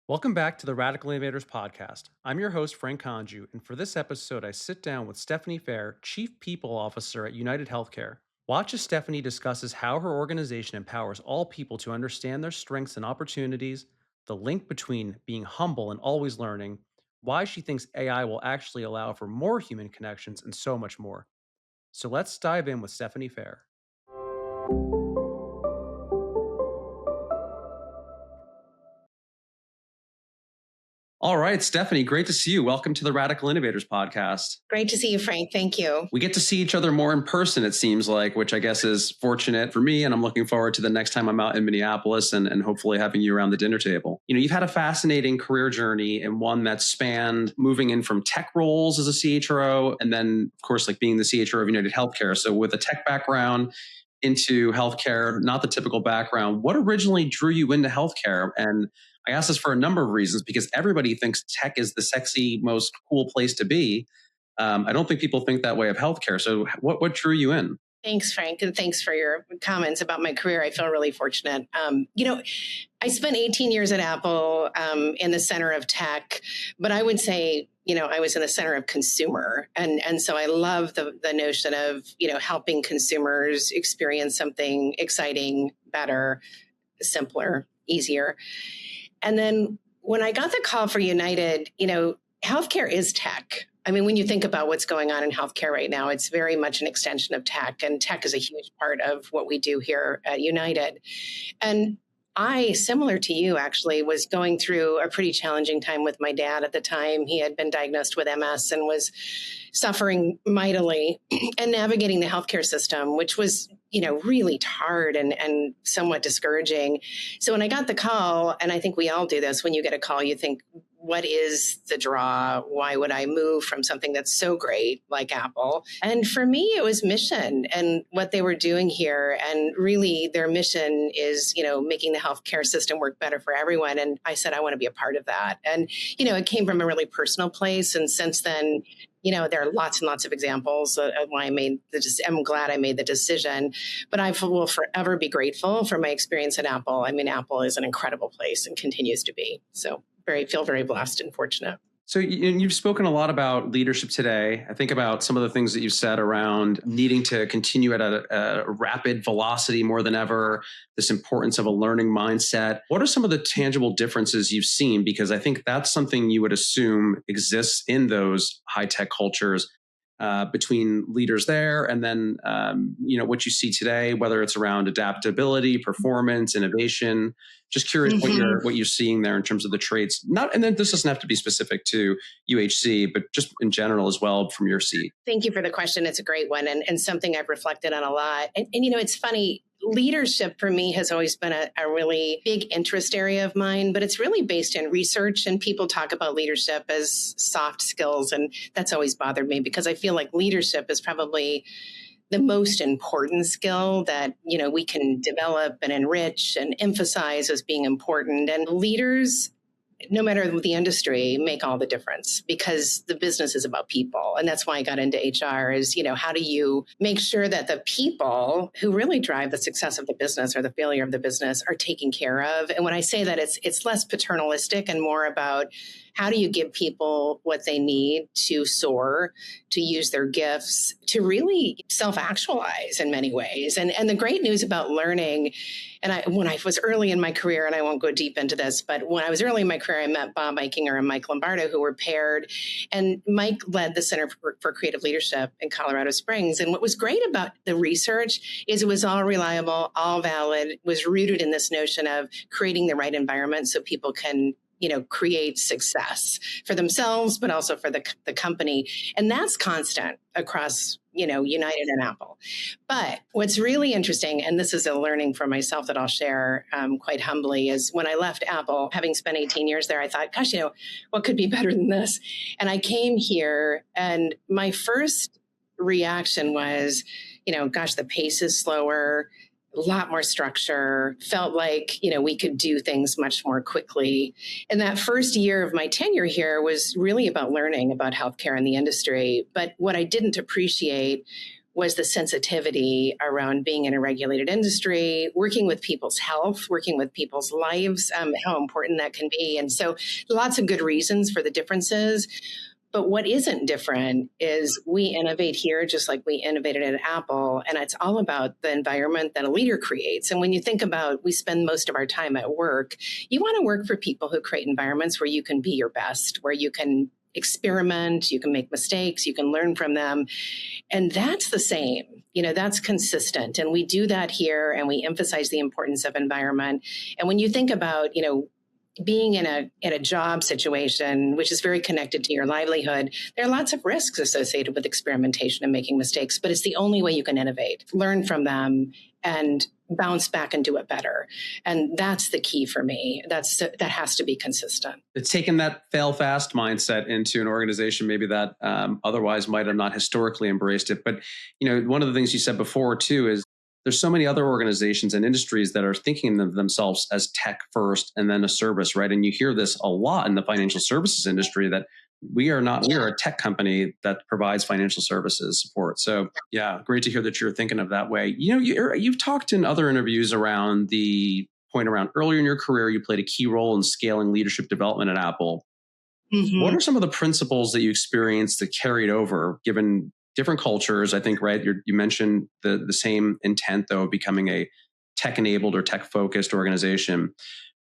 Welcome back to the Radical Innovators podcast. I'm your host, Frank Congiu, and for this episode, I sit down with Stephanie Fehr, Chief People Officer at UnitedHealthcare. Watch as Stephanie discusses how her organization empowers all people to understand their strengths and opportunities, the link between being humble and always learning, why she thinks AI will actually allow for more human connections, and so much more. So let's dive in with Stephanie Fehr. All right, Stephanie, great to see you. Welcome to the Radical Innovators podcast. Great to see you, Frank. Thank you. We get to see each other more in person, it seems like, which I guess is fortunate for me. And I'm looking forward to the next time I'm out in Minneapolis and hopefully having you around the dinner table. You know, you've had a fascinating career journey and one that spanned moving in from tech roles as a CHRO and then, of course, like being the CHRO of United Healthcare. So with a tech background into healthcare, not the typical background, what originally drew you into healthcare? And I ask this for a number of reasons because everybody thinks tech is the sexy, most cool place to be. I don't think people think that way of healthcare. So what drew you in? Thanks, Frank, and thanks for your comments about my career. I feel really fortunate. I spent 18 years at Apple in the center of tech, but I would say, I was in the center of consumer. And so I love the notion of, helping consumers experience something exciting, better, simpler, easier. And then when I got the call for United, healthcare is tech. I mean, when you think about what's going on in healthcare right now, it's very much an extension of tech, and tech is a huge part of what we do here at United. And I, similar to you, actually, was going through a pretty challenging time with my dad at the time. He had been diagnosed with MS and was suffering mightily and navigating the healthcare system, which was, really hard and somewhat discouraging. So when I got the call, and I think we all do this, when you get a call, you think, what is the draw? Why would I move from something that's so great like Apple? And for me, it was mission and what they were doing here. And really their mission is, making the healthcare system work better for everyone. And I said, I want to be a part of that. And, it came from a really personal place. And since then, there are lots and lots of examples of why I'm glad I made the decision, but I will forever be grateful for my experience at Apple. I mean, Apple is an incredible place and continues to be. So feel very blessed and fortunate. So you've spoken a lot about leadership today. I think about some of the things that you've said around needing to continue at a rapid velocity more than ever, this importance of a learning mindset. What are some of the tangible differences you've seen? Because I think that's something you would assume exists in those high-tech cultures between leaders there and then, what you see today, whether it's around adaptability, performance, innovation. Just curious what you're seeing there in terms of the traits. And then this doesn't have to be specific to UHC, but just in general as well from your seat. Thank you for the question. It's a great one and something I've reflected on a lot. And it's funny. Leadership for me has always been a really big interest area of mine, but it's really based in research, and people talk about leadership as soft skills. And that's always bothered me because I feel like leadership is probably the most important skill that, we can develop and enrich and emphasize as being important. And leaders, no matter the industry, make all the difference because the business is about people. And that's why I got into HR is, how do you make sure that the people who really drive the success of the business or the failure of the business are taken care of? And when I say that, it's less paternalistic and more about how do you give people what they need to soar, to use their gifts, to really self-actualize in many ways. And the great news about learning, when I was early in my career, and I won't go deep into this, but when I was early in my career, I met Bob Eichinger and Mike Lombardo, who were paired. And Mike led the Center for Creative Leadership in Colorado Springs. And what was great about the research is it was all reliable, all valid, was rooted in this notion of creating the right environment so people can create success for themselves, but also for the company. And that's constant across, United and Apple. But what's really interesting, and this is a learning for myself that I'll share quite humbly, is when I left Apple, having spent 18 years there, I thought, gosh, what could be better than this? And I came here and my first reaction was, gosh, the pace is slower. A lot more structure, felt like, we could do things much more quickly. And that first year of my tenure here was really about learning about healthcare and the industry. But what I didn't appreciate was the sensitivity around being in a regulated industry, working with people's health, working with people's lives, how important that can be. And so lots of good reasons for the differences. But what isn't different is we innovate here just like we innovated at Apple. And it's all about the environment that a leader creates. And when you think about, we spend most of our time at work, you want to work for people who create environments where you can be your best, where you can experiment, you can make mistakes, you can learn from them. And that's the same, that's consistent. And we do that here, and we emphasize the importance of environment. And when you think about, being in a job situation, which is very connected to your livelihood, there are lots of risks associated with experimentation and making mistakes, but it's the only way you can innovate, learn from them, and bounce back and do it better. And that's the key for me. That has to be consistent. It's taken that fail fast mindset into an organization maybe that otherwise might have not historically embraced it. But, one of the things you said before too is there's so many other organizations and industries that are thinking of themselves as tech first and then a service, right? And you hear this a lot in the financial services industry that we are a tech company that provides financial services support. So yeah, great to hear that you're thinking of that way. You've talked in other interviews around the point around earlier in your career, you played a key role in scaling leadership development at Apple. Mm-hmm. What are some of the principles that you experienced that carried over given different cultures? I think, right, you mentioned the same intent, though, of becoming a tech-enabled or tech-focused organization.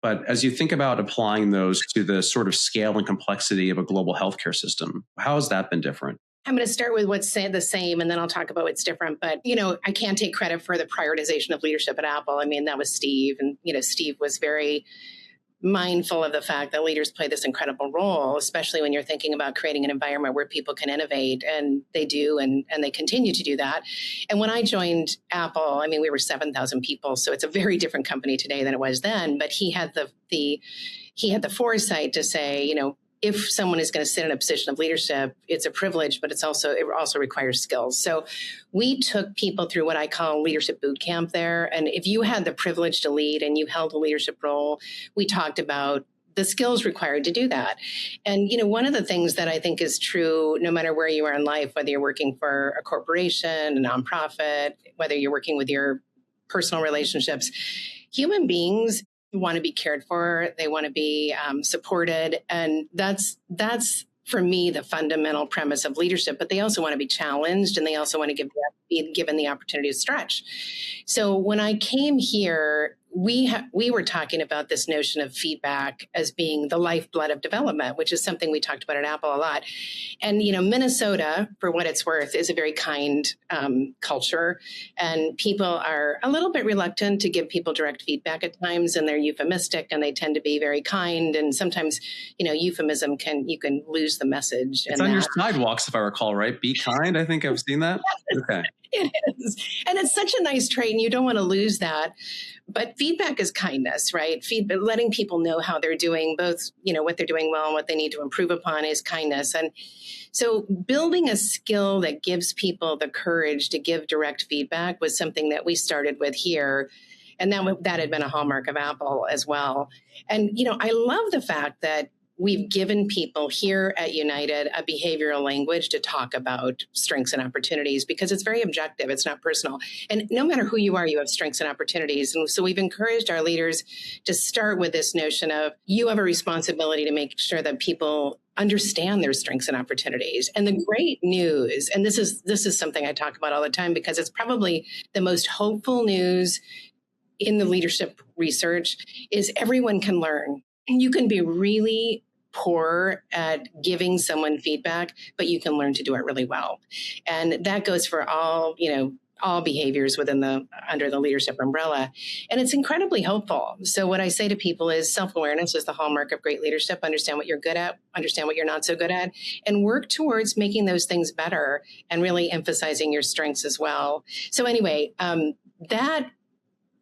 But as you think about applying those to the sort of scale and complexity of a global healthcare system, how has that been different? I'm going to start with what's the same, and then I'll talk about what's different. But, I can't take credit for the prioritization of leadership at Apple. I mean, that was Steve. And, Steve was very mindful of the fact that leaders play this incredible role, especially when you're thinking about creating an environment where people can innovate, and they do, and they continue to do that. And when I joined Apple, I mean, we were 7,000 people, so it's a very different company today than it was then. But he had the foresight to say, if someone is going to sit in a position of leadership, it's a privilege, but it also requires skills. So we took people through what I call leadership boot camp there. And if you had the privilege to lead and you held a leadership role, we talked about the skills required to do that. And, one of the things that I think is true, no matter where you are in life, whether you're working for a corporation, a nonprofit, whether you're working with your personal relationships, human beings want to be cared for. They want to be supported. And that's for me, the fundamental premise of leadership, but they also want to be challenged, and they also want to be given the opportunity to stretch. So when I came here, we were talking about this notion of feedback as being the lifeblood of development, which is something we talked about at Apple a lot. And, Minnesota, for what it's worth, is a very kind culture, and people are a little bit reluctant to give people direct feedback at times, and they're euphemistic, and they tend to be very kind. And sometimes, euphemism you can lose the message. It's on your sidewalks, if I recall, right? Be kind. I think I've seen that. Okay. It is. And it's such a nice trait, and you don't want to lose that. But feedback is kindness, right? Feedback, letting people know how they're doing, both, what they're doing well and what they need to improve upon, is kindness. And so building a skill that gives people the courage to give direct feedback was something that we started with here. And that had been a hallmark of Apple as well. And, I love the fact that we've given people here at United a behavioral language to talk about strengths and opportunities, because it's very objective. It's not personal. And no matter who you are, you have strengths and opportunities. And so we've encouraged our leaders to start with this notion of, you have a responsibility to make sure that people understand their strengths and opportunities. And the great news, and this is something I talk about all the time, because it's probably the most hopeful news in the leadership research, is everyone can learn. You can be really poor at giving someone feedback, but you can learn to do it really well. And that goes for all behaviors under the leadership umbrella. And it's incredibly helpful. So what I say to people is, self-awareness is the hallmark of great leadership. Understand what you're good at, understand what you're not so good at, and work towards making those things better and really emphasizing your strengths as well. So anyway, that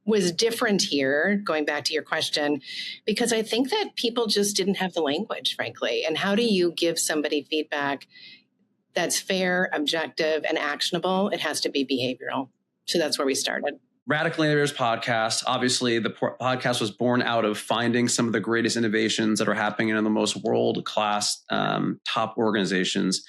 was different here, going back to your question, because I think that people just didn't have the language, frankly. And how do you give somebody feedback that's fair, objective, and actionable? It has to be behavioral. So that's where we started. Radical Innovators podcast. Obviously, the podcast was born out of finding some of the greatest innovations that are happening in the most world-class top organizations.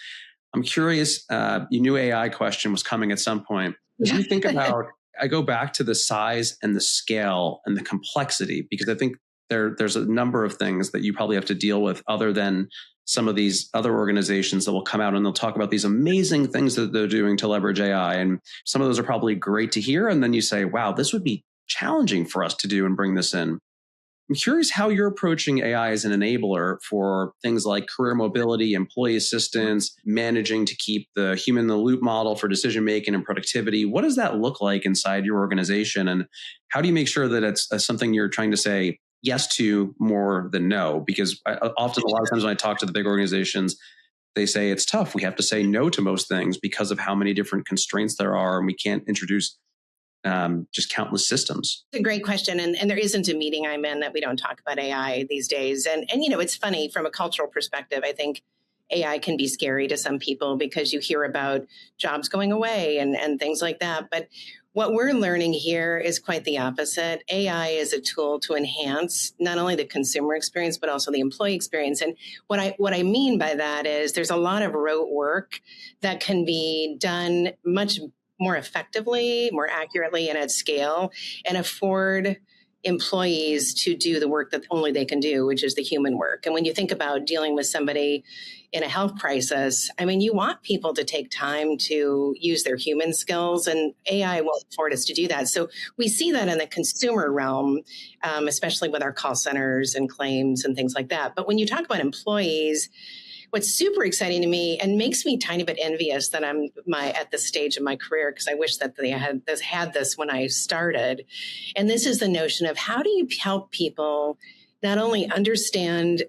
I'm curious, you knew AI question was coming at some point. As you think about, I go back to the size and the scale and the complexity, because I think there's a number of things that you probably have to deal with other than some of these other organizations that will come out and they'll talk about these amazing things that they're doing to leverage AI. And some of those are probably great to hear. And then you say, wow, this would be challenging for us to do and bring this in. I'm curious how you're approaching AI as an enabler for things like career mobility, employee assistance, managing to keep the human in the loop model for decision making and productivity. What does that look like inside your organization? And how do you make sure that it's something you're trying to say yes to more than no? Because often, a lot of times when I talk to the big organizations, they say it's tough. We have to say no to most things because of how many different constraints there are, and we can't introduce just countless systems? It's a great question. And there isn't a meeting I'm in that we don't talk about AI these days. And, you know, it's funny from a cultural perspective. I think AI can be scary to some people because you hear about jobs going away and things like that. But what we're learning here is quite the opposite. AI is a tool to enhance not only the consumer experience, but also the employee experience. And what I mean by that is there's a lot of rote work that can be done much more effectively, more accurately, and at scale, and afford employees to do the work that only they can do, which is the human work. And when you think about dealing with somebody in a health crisis, I mean, you want people to take time to use their human skills, and AI will afford us to do that. So we see that in the consumer realm, especially with our call centers and claims and things like that. But when you talk about employees, what's super exciting to me and makes me a tiny bit envious that I'm at this stage of my career, because I wish that they had this when I started. And this is the notion of how do you help people not only understand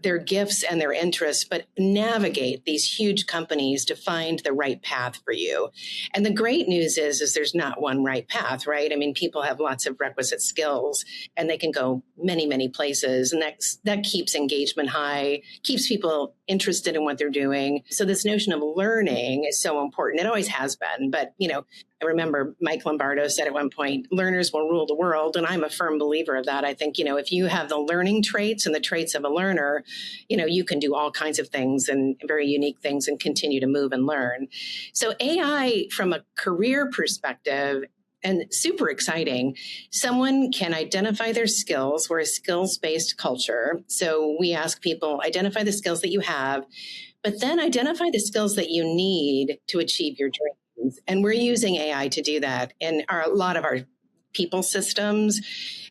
their gifts and their interests, but navigate these huge companies to find the right path for you. And the great news is there's not one right path, right? I mean, people have lots of requisite skills and they can go many, many places. And that keeps engagement high, keeps people interested in what they're doing. So this notion of learning is so important. It always has been. But, you know, I remember Mike Lombardo said at one point, learners will rule the world. And I'm a firm believer of that. I think, you know, if you have the learning traits and the traits of a learner, you know, you can do all kinds of things and very unique things and continue to move and learn. So AI, from a career perspective, and super exciting, someone can identify their skills. We're a skills-based culture. So we ask people, identify the skills that you have, but then identify the skills that you need to achieve your dreams. And we're using AI to do that in a lot of our people systems.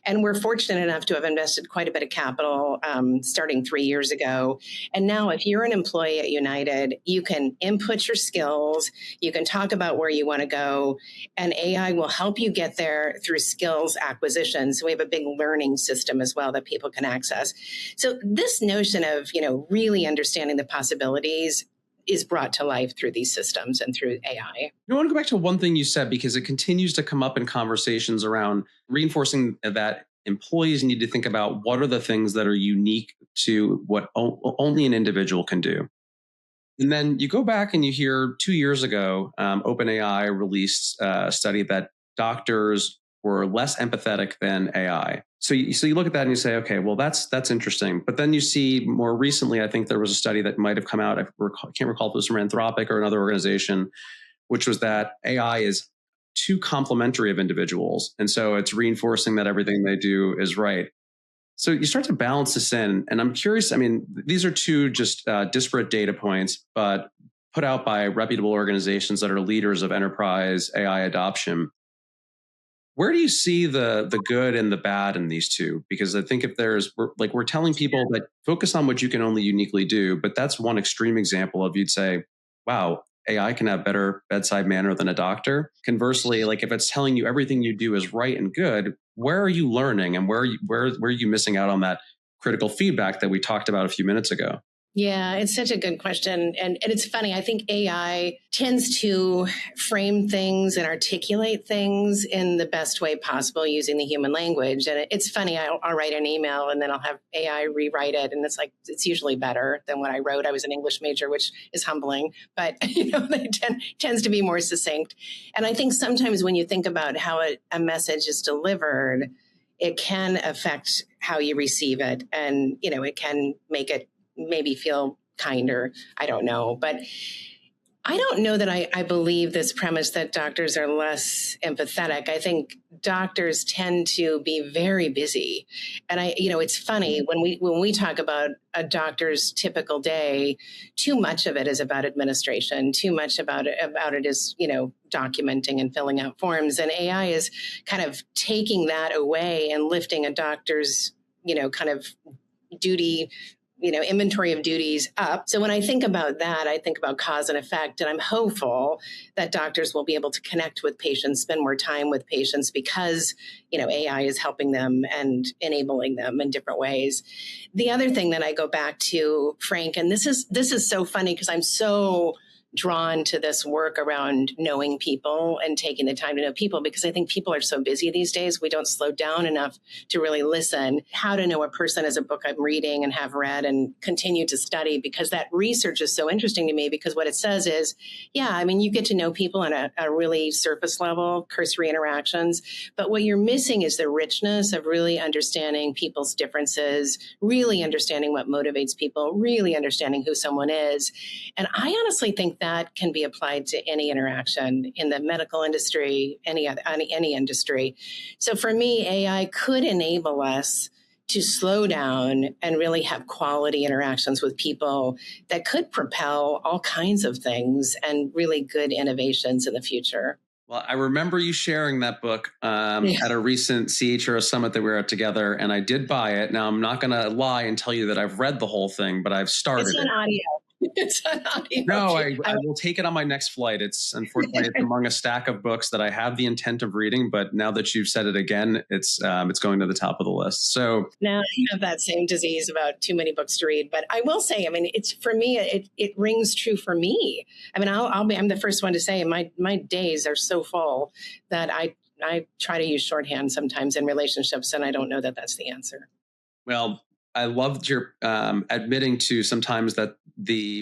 And we're fortunate enough to have invested quite a bit of capital starting 3 years ago. And now if you're an employee at United, you can input your skills, you can talk about where you want to go, and AI will help you get there through skills acquisition. So we have a big learning system as well that people can access. So this notion of, you know, really understanding the possibilities is brought to life through these systems and through AI. I want to go back to one thing you said, because it continues to come up in conversations around reinforcing that employees need to think about what are the things that are unique to what only an individual can do. And then you go back and you hear 2 years ago, OpenAI released a study that doctors were less empathetic than AI. So you look at that and you say, okay, well, that's interesting. But then you see more recently, I think there was a study that might have come out, I can't recall if it was from Anthropic or another organization, which was that AI is too complementary of individuals. And so it's reinforcing that everything they do is right. So you start to balance this in. And I'm curious, I mean, these are two just disparate data points, but put out by reputable organizations that are leaders of enterprise AI adoption. Where do you see the good and the bad in these two? Because I think if we're telling people that focus on what you can only uniquely do, but that's one extreme example of, you'd say, wow, AI can have better bedside manner than a doctor. Conversely, like if it's telling you everything you do is right and good, where are you learning and where are you missing out on that critical feedback that we talked about a few minutes ago? Yeah, it's such a good question. And it's funny, I think AI tends to frame things and articulate things in the best way possible using the human language. And it's funny, I'll write an email and then I'll have AI rewrite it. And it's usually better than what I wrote. I was an English major, which is humbling, but it tends to be more succinct. And I think sometimes when you think about how a message is delivered, it can affect how you receive it. And, it can make it maybe feel kinder. I don't know. But I don't know that I believe this premise that doctors are less empathetic. I think doctors tend to be very busy. And it's funny when we talk about a doctor's typical day, too much of it is about administration, too much about it is, documenting and filling out forms. And AI is kind of taking that away and lifting a doctor's, kind of duty, inventory of duties up. So when I think about that, I think about cause and effect, and I'm hopeful that doctors will be able to connect with patients, spend more time with patients because, AI is helping them and enabling them in different ways. The other thing that I go back to, Frank, and this is so funny because I'm so drawn to this work around knowing people and taking the time to know people, because I think people are so busy these days. We don't slow down enough to really listen. How to Know a Person is a book I'm reading and have read and continue to study, because that research is so interesting to me, because what it says is, you get to know people on a really surface level, cursory interactions, but what you're missing is the richness of really understanding people's differences, really understanding what motivates people, really understanding who someone is. And I honestly think that can be applied to any interaction in the medical industry, any industry. So for me, AI could enable us to slow down and really have quality interactions with people that could propel all kinds of things and really good innovations in the future. Well, I remember you sharing that book at a recent CHRO summit that we were at together, and I did buy it. Now, I'm not going to lie and tell you that I've read the whole thing, but I've started It's on audio. It's on audio. No, I will take it on my next flight. It's unfortunately it's among a stack of books that I have the intent of reading, but now that you've said it again, it's going to the top of the list. So now I have that same disease about too many books to read. But I will say, it's for me, it rings true for me. I'm the first one to say my days are so full that I try to use shorthand sometimes in relationships, and I don't know that that's the answer. Well, I loved your admitting to sometimes that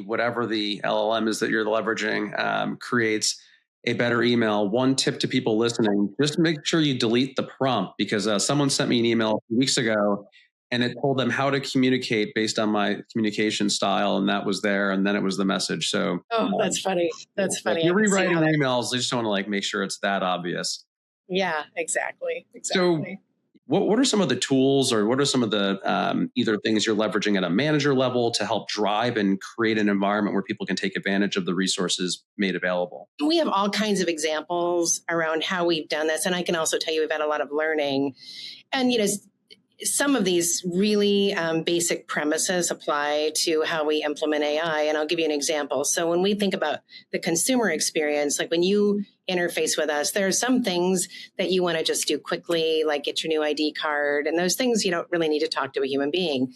whatever the LLM is that you're leveraging creates a better email. One tip to people listening: just make sure you delete the prompt, because someone sent me an email a few weeks ago and it told them how to communicate based on my communication style, and that was there, and then it was the message. So that's funny. That's funny. If you're rewriting emails, I just want to make sure it's that obvious. Yeah, exactly. So what are some of the tools, or what are some of the either things you're leveraging at a manager level to help drive and create an environment where people can take advantage of the resources made available? We have all kinds of examples around how we've done this. And I can also tell you we've had a lot of learning. And, some of these really basic premises apply to how we implement AI. And I'll give you an example. So when we think about the consumer experience, like when you interface with us, there are some things that you want to just do quickly, like get your new ID card. And those things you don't really need to talk to a human being.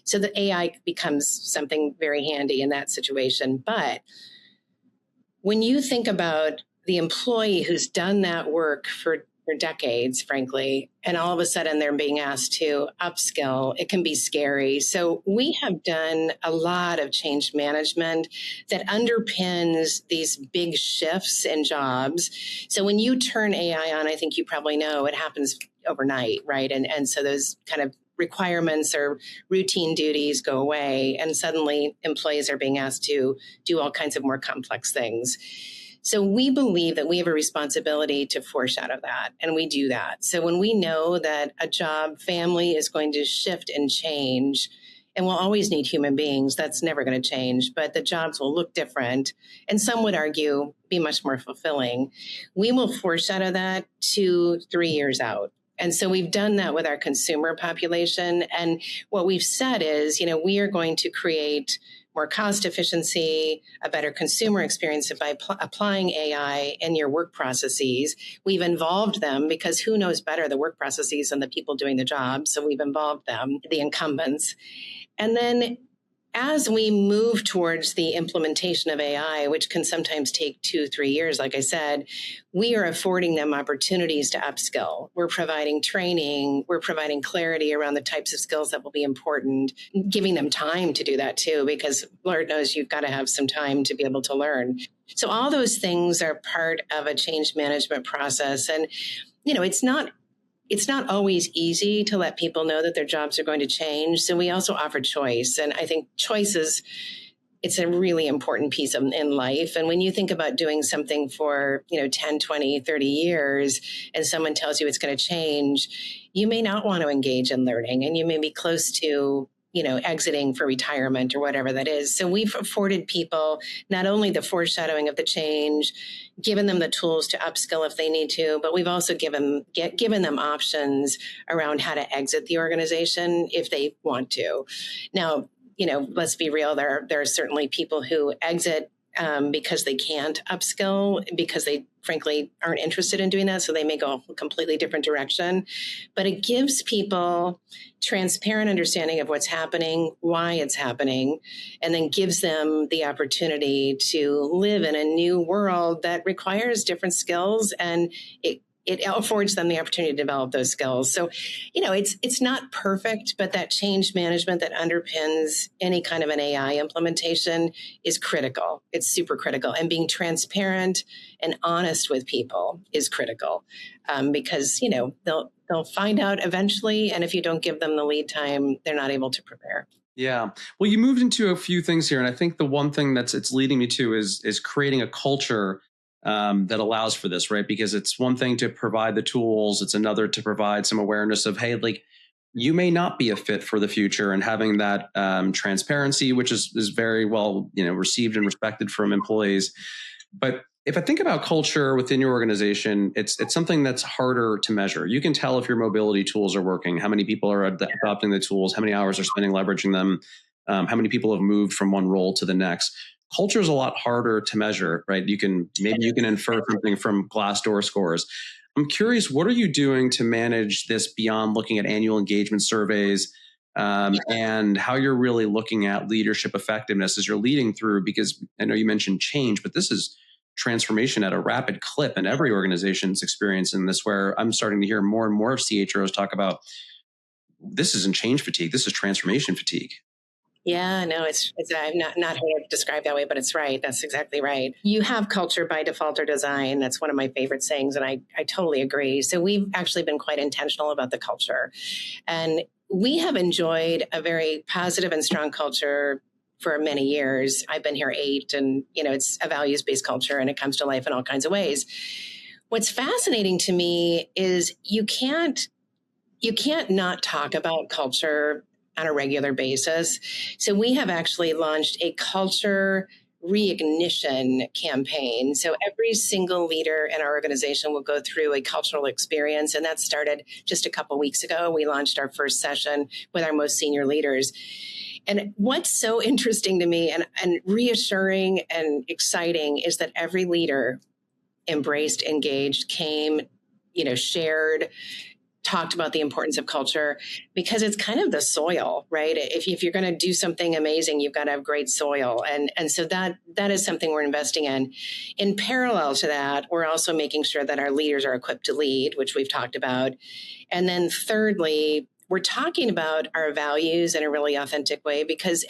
So the AI becomes something very handy in that situation. But when you think about the employee who's done that work for decades, frankly, and all of a sudden they're being asked to upskill, it can be scary. So we have done a lot of change management that underpins these big shifts in jobs. So when you turn AI on, I think you probably know it happens overnight, right? And so those kind of requirements or routine duties go away, and suddenly employees are being asked to do all kinds of more complex things. So we believe that we have a responsibility to foreshadow that, and we do that. So when we know that a job family is going to shift and change, and we'll always need human beings, that's never going to change, but the jobs will look different, and some would argue be much more fulfilling, we will foreshadow that 2-3 years out. And so we've done that with our consumer population. And what we've said is, we are going to create more cost efficiency, a better consumer experience by applying AI in your work processes. We've involved them because who knows better the work processes than the people doing the job. So we've involved them, the incumbents. And then as we move towards the implementation of AI, which can sometimes take 2-3 years, like I said, we are affording them opportunities to upskill. We're providing training. We're providing clarity around the types of skills that will be important, giving them time to do that too, because Lord knows you've got to have some time to be able to learn. So all those things are part of a change management process. And, it's not always easy to let people know that their jobs are going to change. So we also offer choice. And I think choice is it's a really important piece in life. And when you think about doing something for, 10, 20, 30 years, and someone tells you it's going to change, you may not want to engage in learning, and you may be close to, exiting for retirement or whatever that is. So we've afforded people not only the foreshadowing of the change, given them the tools to upskill if they need to, but we've also given them options around how to exit the organization if they want to. Now, let's be real, there are certainly people who exit because they can't upskill, because they frankly aren't interested in doing that. So they may go a completely different direction. But it gives people transparent understanding of what's happening, why it's happening, and then gives them the opportunity to live in a new world that requires different skills, and it affords them the opportunity to develop those skills. So, it's not perfect, but that change management that underpins any kind of an AI implementation is critical. It's super critical. And being transparent and honest with people is critical, because, they'll find out eventually. And if you don't give them the lead time, they're not able to prepare. Yeah. Well, you moved into a few things here. And I think the one thing it's leading me to is creating a culture that allows for this, right? Because it's one thing to provide the tools. It's another to provide some awareness of, hey, like, you may not be a fit for the future, and having that transparency, which is very well, received and respected from employees. But if I think about culture within your organization, it's something that's harder to measure. You can tell if your mobility tools are working, how many people are adopting the tools, how many hours are spending leveraging them, how many people have moved from one role to the next. Culture is a lot harder to measure, right? You can infer something from Glassdoor scores. I'm curious, what are you doing to manage this beyond looking at annual engagement surveys, and how you're really looking at leadership effectiveness as you're leading through? Because I know you mentioned change, but this is transformation at a rapid clip, and every organization's experiencing this, where I'm starting to hear more and more of CHROs talk about, this isn't change fatigue, this is transformation fatigue. Yeah, no, it's I've not heard it described that way, but it's right. That's exactly right. You have culture by default or design. That's one of my favorite sayings, and I totally agree. So we've actually been quite intentional about the culture, and we have enjoyed a very positive and strong culture for many years. I've been here 8, and it's a values-based culture, and it comes to life in all kinds of ways. What's fascinating to me is you can't not talk about culture on a regular basis. So we have actually launched a culture reignition campaign. So every single leader in our organization will go through a cultural experience. And that started just a couple of weeks ago. We launched our first session with our most senior leaders. And what's so interesting to me and reassuring and exciting is that every leader embraced, engaged, came, shared, talked about the importance of culture, because it's kind of the soil, right? If you're going to do something amazing, you've got to have great soil. And so that is something we're investing in. In parallel to that, we're also making sure that our leaders are equipped to lead, which we've talked about. And then thirdly, we're talking about our values in a really authentic way, because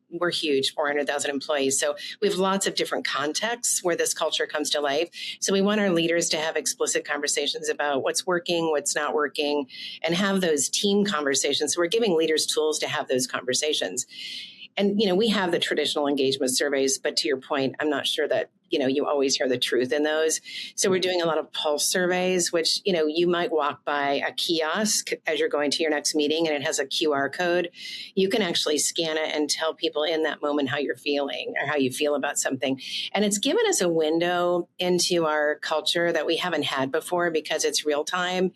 we're huge, 400,000 employees. So we have lots of different contexts where this culture comes to life. So we want our leaders to have explicit conversations about what's working, what's not working, and have those team conversations. So we're giving leaders tools to have those conversations. And, we have the traditional engagement surveys, but to your point, I'm not sure that, you always hear the truth in those. So we're doing a lot of pulse surveys, which, you might walk by a kiosk as you're going to your next meeting, and it has a QR code. You can actually scan it and tell people in that moment how you're feeling or how you feel about something. And it's given us a window into our culture that we haven't had before, because it's real time.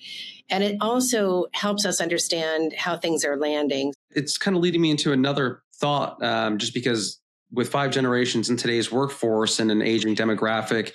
And it also helps us understand how things are landing. It's kind of leading me into another thought, just because with 5 generations in today's workforce and an aging demographic,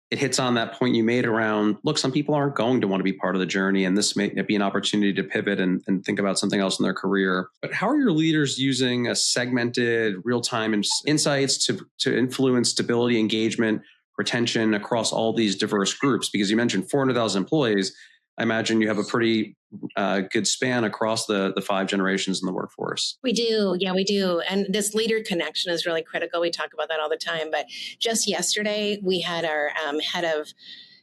it hits on that point you made around, look, some people aren't going to want to be part of the journey, and this may be an opportunity to pivot and think about something else in their career. But how are your leaders using a segmented real-time insights to influence stability, engagement, retention across all these diverse groups? Because you mentioned 400,000 employees. I imagine you have a pretty good span across the 5 generations in the workforce. We do. Yeah, we do. And this leader connection is really critical. We talk about that all the time. But just yesterday, we had our head of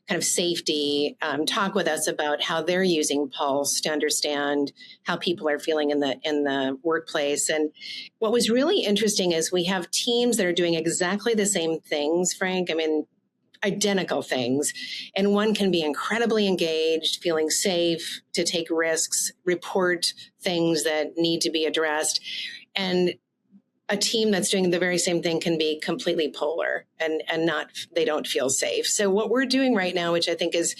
kind of safety, talk with us about how they're using Pulse to understand how people are feeling in the workplace. And what was really interesting is we have teams that are doing exactly the same things, Frank. I mean, identical things. And one can be incredibly engaged, feeling safe to take risks, report things that need to be addressed. And a team that's doing the very same thing can be completely polar and not, they don't feel safe. So what we're doing right now, which I think is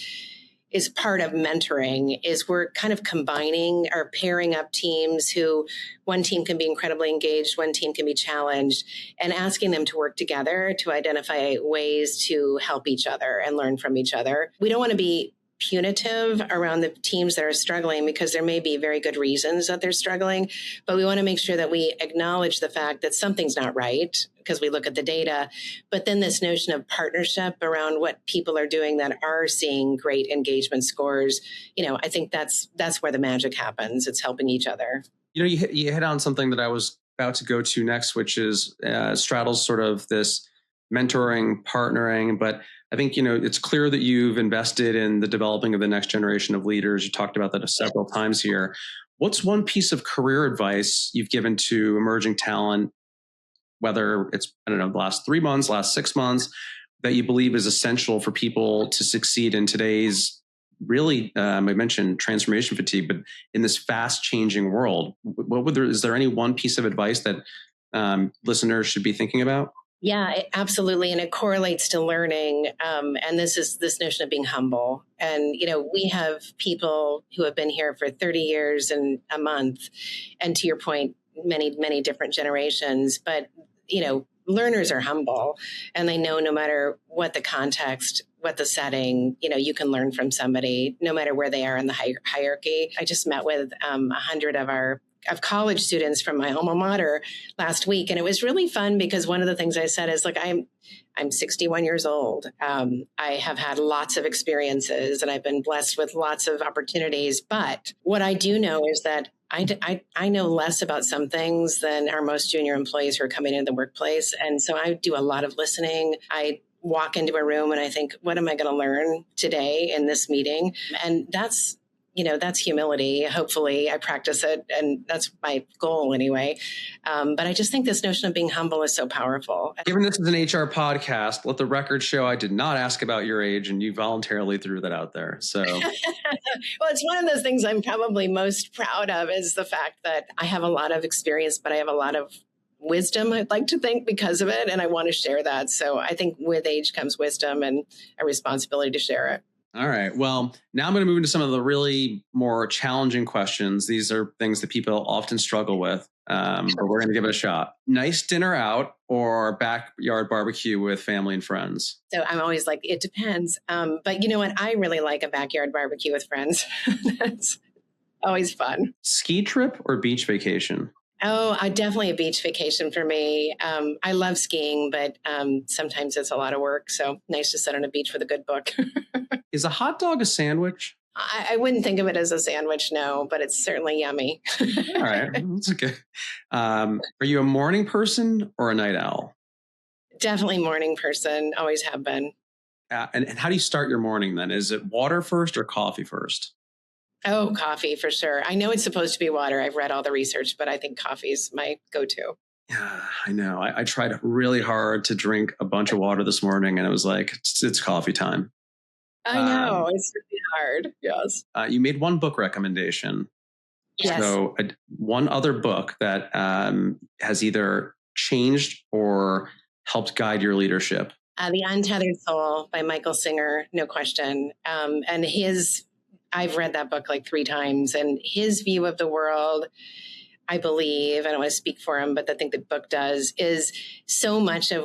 part of mentoring, is we're kind of combining or pairing up teams who one team can be incredibly engaged, one team can be challenged, and asking them to work together to identify ways to help each other and learn from each other. We don't want to be punitive around the teams that are struggling, because there may be very good reasons that they're struggling, but we want to make sure that we acknowledge the fact that something's not right because we look at the data. But then this notion of partnership around what people are doing that are seeing great engagement scores, I think that's where the magic happens. It's helping each other. You hit on something that I was about to go to next, which is straddles sort of this mentoring, partnering, but I think, it's clear that you've invested in the developing of the next generation of leaders. You talked about that several times here. What's one piece of career advice you've given to emerging talent, whether it's, the last 3 months, last 6 months, that you believe is essential for people to succeed in today's really, I mentioned transformation fatigue, but in this fast changing world, is there any one piece of advice that listeners should be thinking about? Yeah, absolutely. And it correlates to learning. And this is this notion of being humble. And, we have people who have been here for 30 years and a month. And to your point, many, many different generations. But, learners are humble, and they know no matter what the context, what the setting, you can learn from somebody, no matter where they are in the hierarchy. I just met with 100 of college students from my alma mater last week. And it was really fun because one of the things I said is, look, I'm 61 years old. I have had lots of experiences and I've been blessed with lots of opportunities. But what I do know is that I know less about some things than our most junior employees who are coming into the workplace. And so I do a lot of listening. I walk into a room and I think, what am I going to learn today in this meeting? And that's humility. Hopefully I practice it, and that's my goal anyway. But I just think this notion of being humble is so powerful. Given this is an HR podcast, let the record show I did not ask about your age, and you voluntarily threw that out there. So, well, it's one of those things I'm probably most proud of, is the fact that I have a lot of experience, but I have a lot of wisdom, I'd like to think, because of it. And I want to share that. So I think with age comes wisdom and a responsibility to share it. All right. Well, now I'm going to move into some of the really more challenging questions. These are things that people often struggle with, but we're going to give it a shot. Nice dinner out or backyard barbecue with family and friends? So I'm always like, it depends. But you know what? I really like a backyard barbecue with friends. That's always fun. Ski trip or beach vacation? Oh, definitely a beach vacation for me. I love skiing, but sometimes it's a lot of work. So nice to sit on a beach with a good book. Is a hot dog a sandwich? I wouldn't think of it as a sandwich, no, but it's certainly yummy. All right. That's okay. Are you a morning person or a night owl? Definitely morning person. Always have been. And how do you start your morning then? Is it water first or coffee first? Oh, coffee for sure. I know it's supposed to be water. I've read all the research, but I think coffee is my go-to. Yeah, I know. I tried really hard to drink a bunch of water this morning, and it was like, it's coffee time. I know. It's really hard. Yes. You made one book recommendation. Yes. So one other book that has either changed or helped guide your leadership. The Untethered Soul by Michael Singer, no question. And I've read that book like 3 times, and his view of the world, I believe, I don't want to speak for him, but I think the book does, is so much of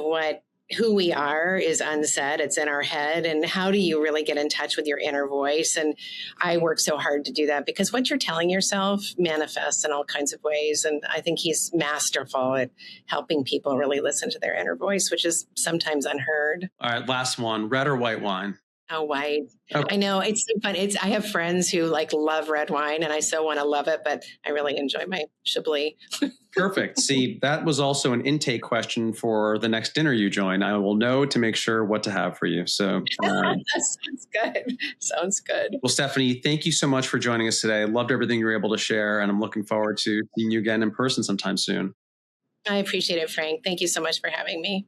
who we are is unsaid. It's in our head. And how do you really get in touch with your inner voice? And I work so hard to do that, because what you're telling yourself manifests in all kinds of ways. And I think he's masterful at helping people really listen to their inner voice, which is sometimes unheard. All right, last one, red or white wine? Oh, white. Okay. I know it's so fun. I have friends who like love red wine, and I so want to love it, but I really enjoy my Chablis. Perfect. See, that was also an intake question for the next dinner you join. I will know to make sure what to have for you. So, That sounds good. Sounds good. well, Stephanie, thank you so much for joining us today. I loved everything you were able to share, and I'm looking forward to seeing you again in person sometime soon. I appreciate it, Frank. Thank you so much for having me.